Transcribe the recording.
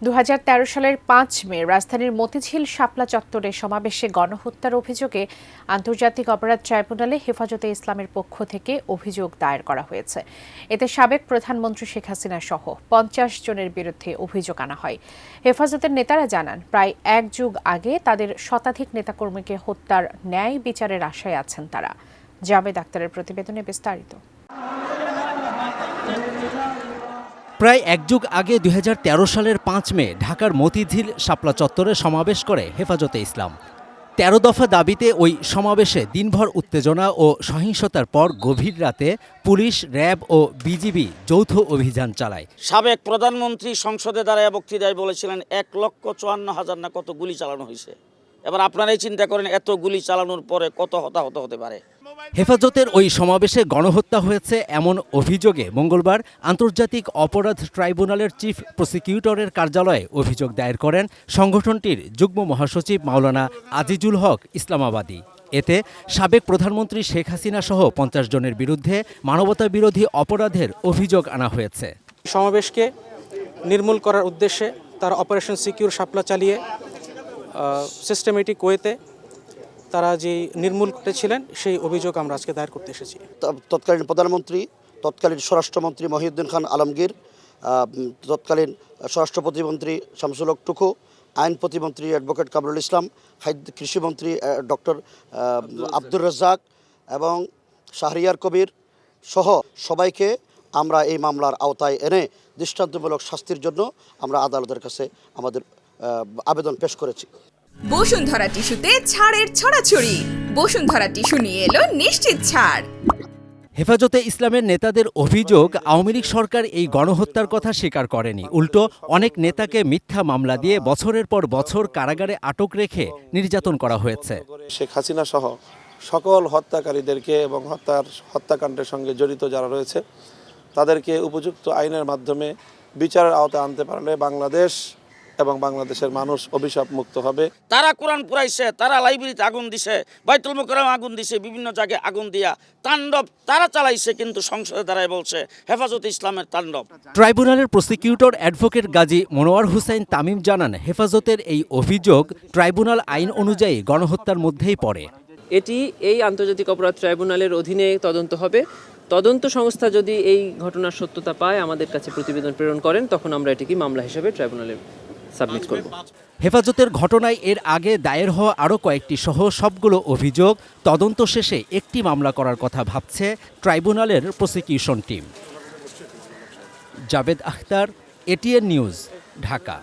2013 সালের 5 মে রাজধানীর মতিঝিল শাপলা চত্বরে সমাবেশে গণহত্যার অভিযোগে আন্তর্জাতিক অপরাধ ট্রাইব্যুনালে হেফাজতে ইসলামের পক্ষ থেকে অভিযোগ দায়ের করা হয়েছে। এতে সাবেক প্রধানমন্ত্রী শেখ হাসিনা সহ 50 জনের বিরুদ্ধে অভিযোগ আনা হয়। হেফাজতের নেতারা জানান, প্রায় 1 যুগ আগে তাদের শতাধিক নেতাকর্মীকে হত্যার ন্যায় বিচারের আশায় আছেন তারা। জাবেদ আক্তারের প্রতিবেদনে বিস্তারিত। প্রায় 1 যুগ আগে 2013 সালের 5 মে ঢাকার মতিঝিল শাপলা চত্বরে সমাবেশ করে হেফাজতে ইসলাম। 13 দফা দাবিতে ওই সমাবেশে দিনভর উত্তেজনা ও সহিংসতার পর গভীর রাতে পুলিশ, র্যাব ও বিজিবি যৌথ অভিযান চালায়। সাবেক প্রধানমন্ত্রী সংসদে দাঁড়ায় বক্তৃতায় বলেছিলেন 1,54,000 না কত গুলি চালানো হয়েছে। এবার আপনারাই চিন্তা করেন এত গুলি চালানোর পরে কত হতাহত হতে পারে। হেফাজতের ওই সমাবেশে গণহত্যা হয়েছে এমন অভিযোগে মঙ্গলবার আন্তর্জাতিক অপরাধ ট্রাইব্যুনালের চিফ প্রসিকিউটরের কার্যালয়ে অভিযোগ দায়ের করেন সংগঠনটির যুগ্ম মহাসচিব মাওলানা আজিজুল হক ইসলামাবাদী। এতে সাবেক প্রধানমন্ত্রী শেখ হাসিনা সহ 50 জনের বিরুদ্ধে মানবতাবিরোধী অপরাধের অভিযোগ আনা হয়েছে। সমাবেশকে নির্মূল করার উদ্দেশ্যে তারা অপারেশন সিকিউর শাপলা চালিয়ে সিস্টেমেটিক ওয়েতে তারা যে নির্মূল করেছিলেন সেই অভিযোগ আমরা আজকে দায়ের করতে এসেছি। তৎকালীন প্রধানমন্ত্রী, তৎকালীন স্বরাষ্ট্রমন্ত্রী মহিউদ্দিন খান আলমগীর, তৎকালীন স্বরাষ্ট্র প্রতিমন্ত্রী শামসুল হক টুকু, আইন প্রতিমন্ত্রী অ্যাডভোকেট কামরুল ইসলাম, কৃষিমন্ত্রী ডক্টর আব্দুর রাজ্জাক এবং শাহরিয়ার কবির সহ সবাইকে আমরা এই মামলার আওতায় এনে দৃষ্টান্তমূলক শাস্তির জন্য আমরা আদালতের কাছে আমাদের আবেদন পেশ করেছি। বসুন্ধরা টিস্যুতে ছাড়ের ছড়াছড়ি। বসুন্ধরা টিস্যু নিয়ে এলো নিশ্চিত ছাড়। হেফাজতে ইসলামের নেতাদের অভিযোগ, আওয়ামী লীগ সরকার এই গণহত্যার কথা স্বীকার করেনি। উল্টো অনেক নেতাকে মিথ্যা মামলা দিয়ে বছরের পর বছর কারাগারে আটক রেখে নির্যাতন করা হয়েছে। শেখ হাসিনা সহ সকল হত্যাকারীদেরকে এবং হত্যাকাণ্ডের সঙ্গে জড়িত যারা রয়েছে তাদেরকে উপযুক্ত আইনের মাধ্যমে বিচারের আওতায় আনতে পারলে বাংলাদেশ এবং বাংলাদেশের মানুষ অভিশাপ মুক্ত হবে। তারা কোরআন পুরাইছে, তারা লাইব্রেরিতে আগুন দিছে, বাইতুল মুকাররমে আগুন দিছে, বিভিন্ন জায়গায় আগুন দিয়া তাণ্ডব তারা চালাইছে, কিন্তু সংসদে দাঁড়ায় বলছে হেফাজতে ইসলামের তাণ্ডব। ট্রাইব্যুনালের প্রসিকিউটর অ্যাডভোকেট গাজী মনোয়ার হোসেন তামিম জানান, হেফাজতের এই অভিযোগ ট্রাইব্যুনাল আইন অনুযায়ী গণহত্যার মধ্যেই পড়ে। এটি এই আন্তর্জাতিক অপরাধ ট্রাইব্যুনালের অধীনে তদন্ত হবে। তদন্ত সংস্থা যদি এই ঘটনার সত্যতা পায়, আমাদের কাছে প্রতিবেদন প্রেরণ করেন, তখন আমরা এটিকে মামলা হিসেবে ট্রাইব্যুনালে সাবমিট করব। হেফাজতের ঘটনায় এর আগে দায়ের হওয়া আরও কয়েকটি সহ সবগুলো অভিযোগ তদন্ত শেষে একটি মামলা করার কথা ভাবছে ট্রাইব্যুনালের prosecution team. Javed Akhtar, ATN news, Dhaka.